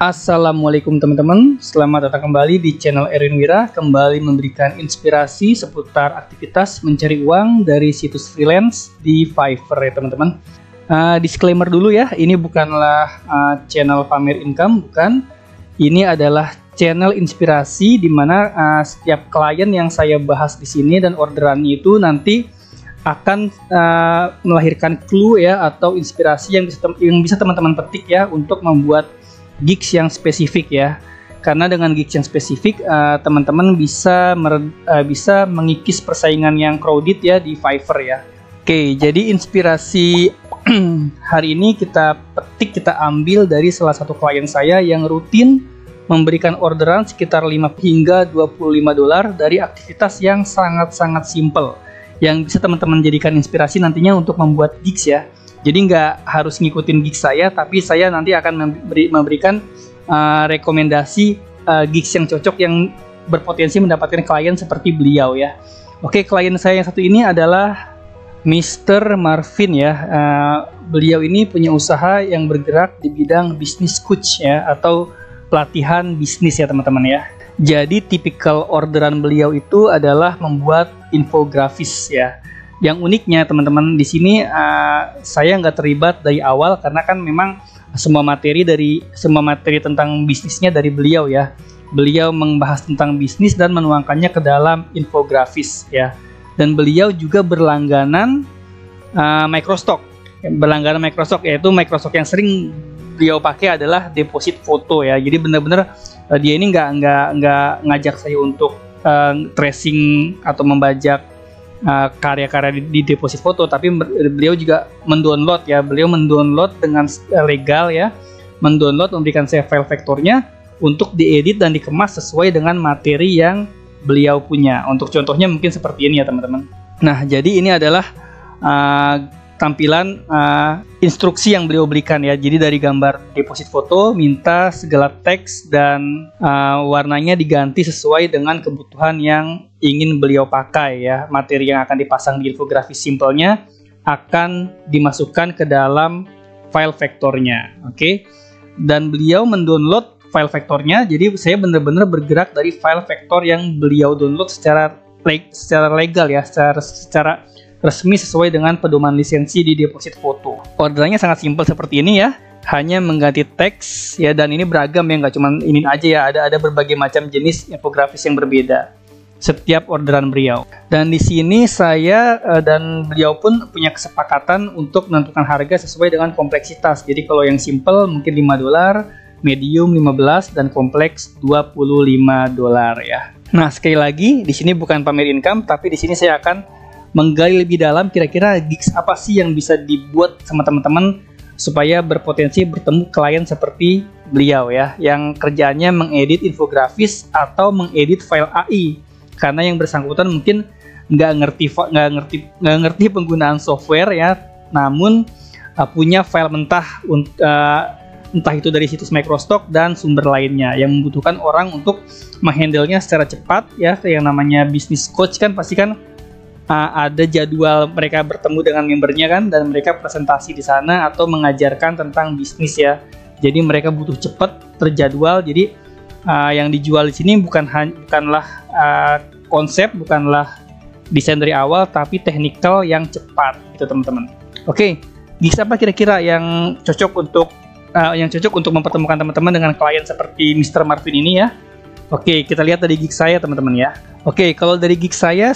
Assalamualaikum teman-teman, selamat datang kembali di channel Erwin Wira, kembali memberikan inspirasi seputar aktivitas mencari uang dari situs freelance di Fiverr ya teman-teman. Disclaimer dulu ya, ini bukanlah channel pamer income, bukan. Ini adalah channel inspirasi di mana setiap klien yang saya bahas di sini dan orderannya itu nanti akan melahirkan clue ya atau inspirasi yang bisa teman-teman petik ya untuk membuat gigs yang spesifik ya. Karena dengan gigs yang spesifik teman-teman bisa mengikis persaingan yang crowded ya di Fiverr ya. Oke, jadi inspirasi hari ini kita ambil dari salah satu klien saya yang rutin memberikan orderan sekitar 5 hingga $25 dari aktivitas yang sangat-sangat simple yang bisa teman-teman jadikan inspirasi nantinya untuk membuat gigs ya. Jadi nggak harus ngikutin gigs saya, tapi saya nanti akan memberikan rekomendasi gigs yang cocok yang berpotensi mendapatkan klien seperti beliau ya. Oke, klien saya yang satu ini adalah Mr. Marvin ya. Beliau ini punya usaha yang bergerak di bidang bisnis coach ya, atau pelatihan bisnis ya teman-teman ya. Jadi tipikal orderan beliau itu adalah membuat infografis ya. Yang uniknya teman-teman di sini saya nggak terlibat dari awal karena kan memang semua materi tentang bisnisnya dari beliau ya. Beliau membahas tentang bisnis dan menuangkannya ke dalam infografis ya. Dan beliau juga berlangganan Microsoft. Berlangganan Microsoft, yaitu Microsoft yang sering beliau pakai adalah deposit foto ya. Jadi benar-benar dia ini nggak ngajak saya untuk tracing atau membajak karya-karya di deposit foto, tapi beliau juga mendownload ya. Beliau mendownload dengan legal ya, mendownload, memberikan saya file vektornya untuk diedit dan dikemas sesuai dengan materi yang beliau punya. Untuk contohnya mungkin seperti ini ya teman-teman. Nah, jadi ini adalah tampilan instruksi yang beliau berikan ya. Jadi dari gambar deposit foto minta segala teks dan warnanya diganti sesuai dengan kebutuhan yang ingin beliau pakai ya. Materi yang akan dipasang di infografis simpelnya akan dimasukkan ke dalam file vektornya. Oke. Dan beliau mendownload file vektornya. Jadi saya benar-benar bergerak dari file vektor yang beliau download secara legal ya, secara resmi sesuai dengan pedoman lisensi di deposit foto. Orderannya sangat simpel seperti ini ya, hanya mengganti teks ya, dan ini beragam ya, nggak cuma ini aja ya, ada berbagai macam jenis infografis yang berbeda setiap orderan beliau. Dan di sini saya dan beliau pun punya kesepakatan untuk menentukan harga sesuai dengan kompleksitas. Jadi kalau yang simple mungkin $5, medium 15, dan kompleks $25 ya. Nah, sekali lagi di sini bukan pamer income, tapi di sini saya akan menggali lebih dalam kira-kira gigs apa sih yang bisa dibuat sama teman-teman supaya berpotensi bertemu klien seperti beliau ya, yang kerjaannya mengedit infografis atau mengedit file AI. Karena yang bersangkutan mungkin nggak ngerti penggunaan software ya, namun punya file mentah entah itu dari situs Microsoft dan sumber lainnya yang membutuhkan orang untuk menghandle-nya secara cepat ya. Yang namanya business coach kan pasti kan ada jadwal mereka bertemu dengan membernya kan, dan mereka presentasi di sana atau mengajarkan tentang bisnis ya. Jadi mereka butuh cepat, terjadwal. Jadi yang dijual di sini bukanlah konsep, bukanlah desain dari awal, tapi technical yang cepat gitu teman-teman. Oke, gigs apa kira-kira yang cocok untuk mempertemukan teman-teman dengan klien seperti Mr. Marvin ini ya? Oke, kita lihat dari gigs saya teman-teman ya. Oke, kalau dari gigs saya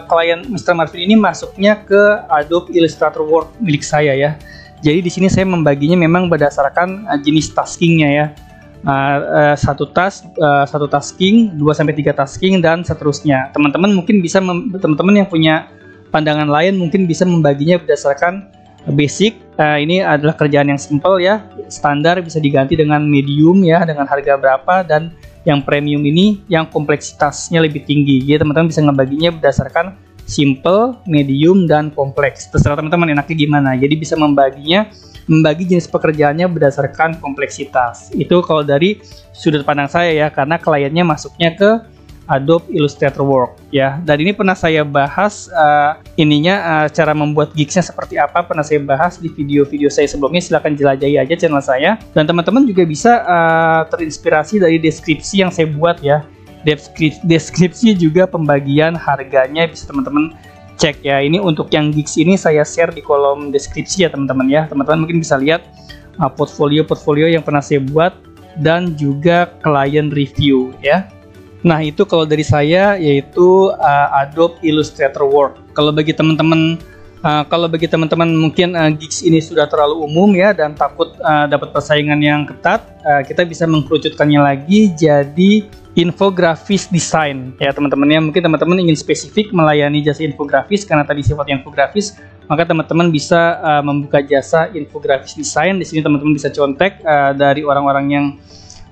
klien Mr. Marvin ini masuknya ke Adobe Illustrator Work milik saya ya. Jadi di sini saya membaginya memang berdasarkan jenis taskingnya ya. Satu tasking, 2-3 tasking, dan seterusnya. Teman-teman mungkin bisa, teman-teman yang punya pandangan lain mungkin bisa membaginya berdasarkan basic. Ini adalah kerjaan yang simple ya, standar, bisa diganti dengan medium ya, dengan harga berapa, dan yang premium ini yang kompleksitasnya lebih tinggi. Jadi teman-teman bisa ngebaginya berdasarkan simple, medium, dan kompleks. Terserah teman-teman enaknya gimana. Jadi bisa membagi jenis pekerjaannya berdasarkan kompleksitas. Itu kalau dari sudut pandang saya ya, karena kliennya masuknya ke Adobe Illustrator Work ya. Dan ini pernah saya bahas cara membuat gigsnya seperti apa, pernah saya bahas di video-video saya sebelumnya. Silahkan jelajahi aja channel saya. Dan teman-teman juga bisa terinspirasi dari deskripsi yang saya buat ya. Deskripsi juga pembagian harganya bisa teman-teman cek ya. Ini untuk yang gigs ini saya share di kolom deskripsi ya teman-teman ya. Teman-teman mungkin bisa lihat portfolio yang pernah saya buat dan juga klien review ya. Nah itu kalau dari saya yaitu Adobe Illustrator Work. Kalau bagi teman-teman mungkin gigs ini sudah terlalu umum ya dan takut dapat persaingan yang ketat, kita bisa mengkerucutkannya lagi jadi infografis design ya teman-teman ya. Mungkin teman-teman ingin spesifik melayani jasa infografis karena tadi sifat infografis, maka teman-teman bisa membuka jasa infografis design. Di sini teman-teman bisa contek dari orang-orang yang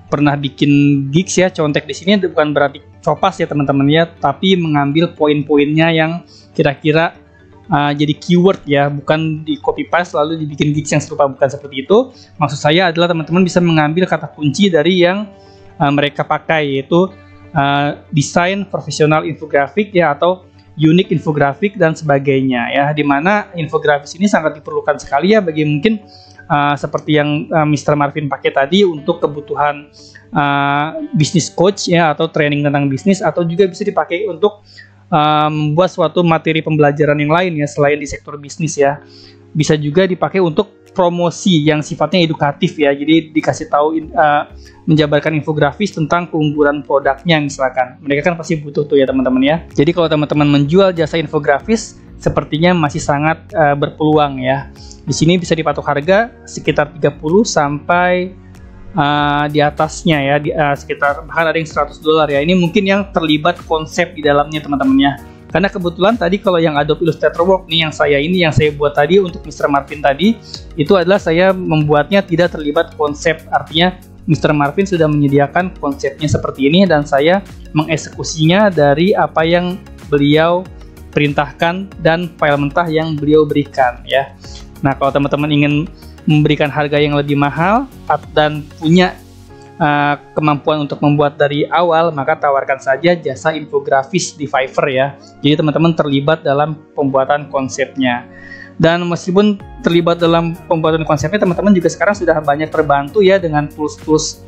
pernah bikin gigs ya. Contek di sini bukan berarti copas ya teman-teman ya, tapi mengambil poin-poinnya yang kira-kira jadi keyword ya, bukan di copy paste lalu dibikin gigs yang serupa, bukan seperti itu. Maksud saya adalah teman-teman bisa mengambil kata kunci dari yang mereka pakai, yaitu desain profesional infografik ya, atau unique infografik dan sebagainya ya, dimana infografis ini sangat diperlukan sekali ya bagi mungkin seperti yang Mr. Marvin pakai tadi untuk kebutuhan bisnis coach ya, atau training tentang bisnis, atau juga bisa dipakai untuk membuat suatu materi pembelajaran yang lain ya selain di sektor bisnis ya. Bisa juga dipakai untuk promosi yang sifatnya edukatif ya, jadi dikasih tahu menjabarkan infografis tentang keunggulan produknya misalkan. Mereka kan pasti butuh tuh ya teman-teman ya. Jadi kalau teman-teman menjual jasa infografis sepertinya masih sangat berpeluang ya. Di sini bisa dipatok harga sekitar 30 sampai di atasnya ya, sekitar bahkan ada yang $100 ya. Ini mungkin yang terlibat konsep di dalamnya teman-teman ya. Karena kebetulan tadi kalau yang Adobe Illustrator Work nih yang saya buat tadi untuk Mr. Marvin tadi, itu adalah saya membuatnya tidak terlibat konsep. Artinya Mr. Marvin sudah menyediakan konsepnya seperti ini dan saya mengeksekusinya dari apa yang beliau perintahkan dan file mentah yang beliau berikan ya. Nah kalau teman-teman ingin memberikan harga yang lebih mahal dan punya kemampuan untuk membuat dari awal, maka tawarkan saja jasa infografis di Fiverr ya. Jadi teman-teman terlibat dalam pembuatan konsepnya. Dan meskipun terlibat dalam pembuatan konsepnya, teman-teman juga sekarang sudah banyak terbantu ya dengan tools-tools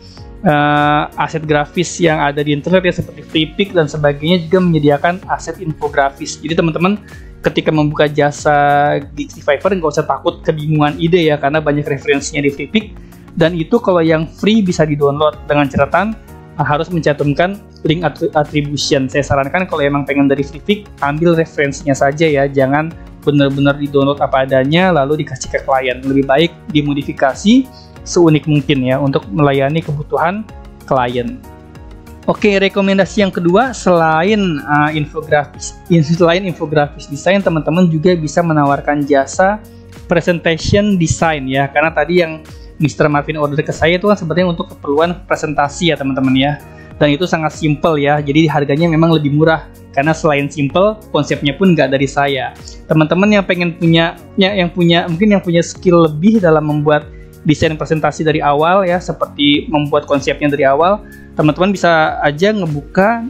aset grafis yang ada di internet ya, seperti Freepik dan sebagainya juga menyediakan aset infografis. Jadi teman-teman ketika membuka jasa gigs di Fiverr nggak usah takut kebingungan ide ya, karena banyak referensinya di Freepik. Dan itu kalau yang free bisa di-download dengan catatan harus mencantumkan link attribution. Saya sarankan kalau emang pengen dari Freepik, ambil referensinya saja ya, jangan benar-benar di-download apa adanya lalu dikasih ke klien. Lebih baik dimodifikasi seunik mungkin ya untuk melayani kebutuhan klien. Oke, rekomendasi yang kedua selain infografis desain, teman-teman juga bisa menawarkan jasa presentation design ya, karena tadi yang Mr. Marvin order ke saya itu kan sebenarnya untuk keperluan presentasi ya teman-teman ya, dan itu sangat simple ya, jadi harganya memang lebih murah karena selain simple, konsepnya pun nggak dari saya. Teman-teman yang pengen punya skill lebih dalam membuat desain presentasi dari awal ya, seperti membuat konsepnya dari awal, teman-teman bisa aja ngebuka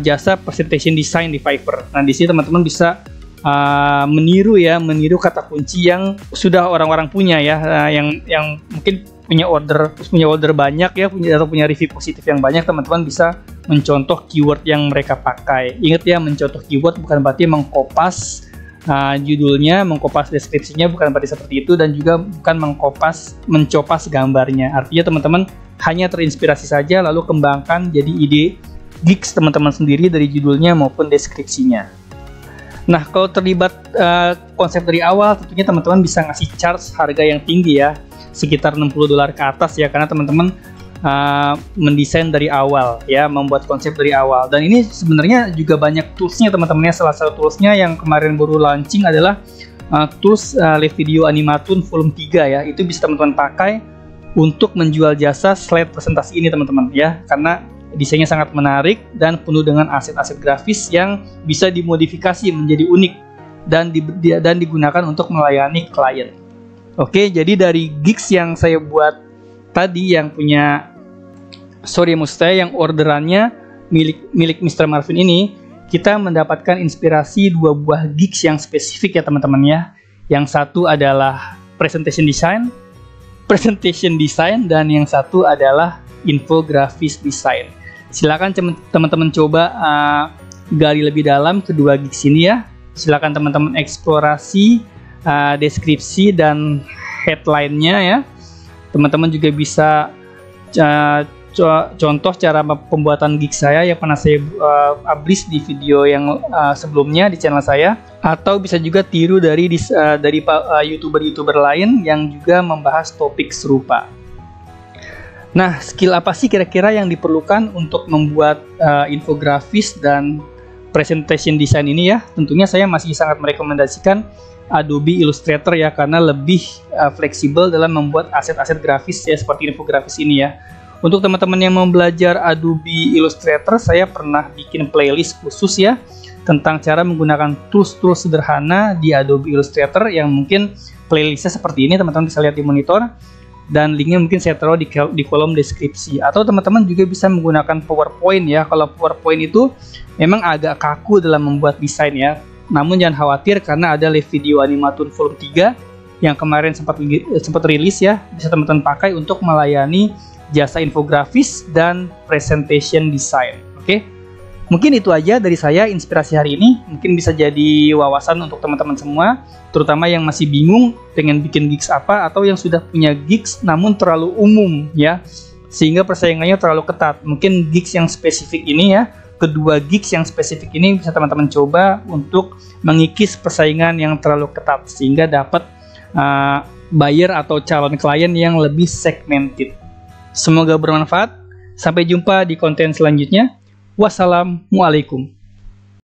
jasa presentation design di Fiverr. Nah di sini teman-teman bisa meniru kata kunci yang sudah orang-orang punya ya, yang mungkin punya order banyak ya, punya review positif yang banyak. Teman-teman bisa mencontoh keyword yang mereka pakai. Ingat ya, mencontoh keyword bukan berarti mengkopas judulnya, mengkopas deskripsinya, bukan berarti seperti itu, dan juga bukan mencopas gambarnya. Artinya teman-teman hanya terinspirasi saja lalu kembangkan jadi ide gigs teman-teman sendiri dari judulnya maupun deskripsinya. Nah, kalau terlibat konsep dari awal, tentunya teman-teman bisa ngasih charge harga yang tinggi ya, sekitar $60 ke atas ya, karena teman-teman mendesain dari awal ya, membuat konsep dari awal. Dan ini sebenarnya juga banyak toolsnya teman-teman ya. Salah satu toolsnya yang kemarin baru launching adalah tools Live Video Animatoon Volume 3 ya. Itu bisa teman-teman pakai untuk menjual jasa slide presentasi ini teman-teman ya, karena desainnya sangat menarik dan penuh dengan aset-aset grafis yang bisa dimodifikasi menjadi unik dan digunakan untuk melayani klien. Oke, jadi dari gigs yang saya buat tadi yang orderannya milik Mr. Marvin ini, kita mendapatkan inspirasi 2 buah gigs yang spesifik ya teman-teman ya. Yang satu adalah presentation design, dan yang satu adalah infografis design. Silakan teman-teman coba gali lebih dalam kedua gigs ini ya. Silakan teman-teman eksplorasi deskripsi dan headline-nya ya. Teman-teman juga bisa contoh cara pembuatan gig saya yang pernah saya publish di video yang sebelumnya di channel saya, atau bisa juga tiru dari youtuber lain yang juga membahas topik serupa. Nah, skill apa sih kira-kira yang diperlukan untuk membuat infografis dan presentation design ini ya? Tentunya saya masih sangat merekomendasikan Adobe Illustrator ya, karena lebih fleksibel dalam membuat aset-aset grafis ya seperti infografis ini ya. Untuk teman-teman yang mau belajar Adobe Illustrator, saya pernah bikin playlist khusus ya tentang cara menggunakan tools-tools sederhana di Adobe Illustrator, yang mungkin playlistnya seperti ini, teman-teman bisa lihat di monitor, dan linknya mungkin saya taruh di kolom deskripsi. Atau teman-teman juga bisa menggunakan PowerPoint ya. Kalau PowerPoint itu memang agak kaku dalam membuat desain ya. Namun jangan khawatir, karena ada live video Animatoon Volume 3 yang kemarin sempat rilis ya, bisa teman-teman pakai untuk melayani jasa infografis dan presentation design. Oke. Mungkin itu aja dari saya inspirasi hari ini. Mungkin bisa jadi wawasan untuk teman-teman semua, terutama yang masih bingung pengen bikin gigs apa, atau yang sudah punya gigs namun terlalu umum ya, sehingga persaingannya terlalu ketat. Mungkin gigs yang spesifik ini ya, kedua gigs yang spesifik ini bisa teman-teman coba untuk mengikis persaingan yang terlalu ketat, sehingga dapat buyer atau calon klien yang lebih segmented. Semoga bermanfaat. Sampai jumpa di konten selanjutnya. Wassalamualaikum.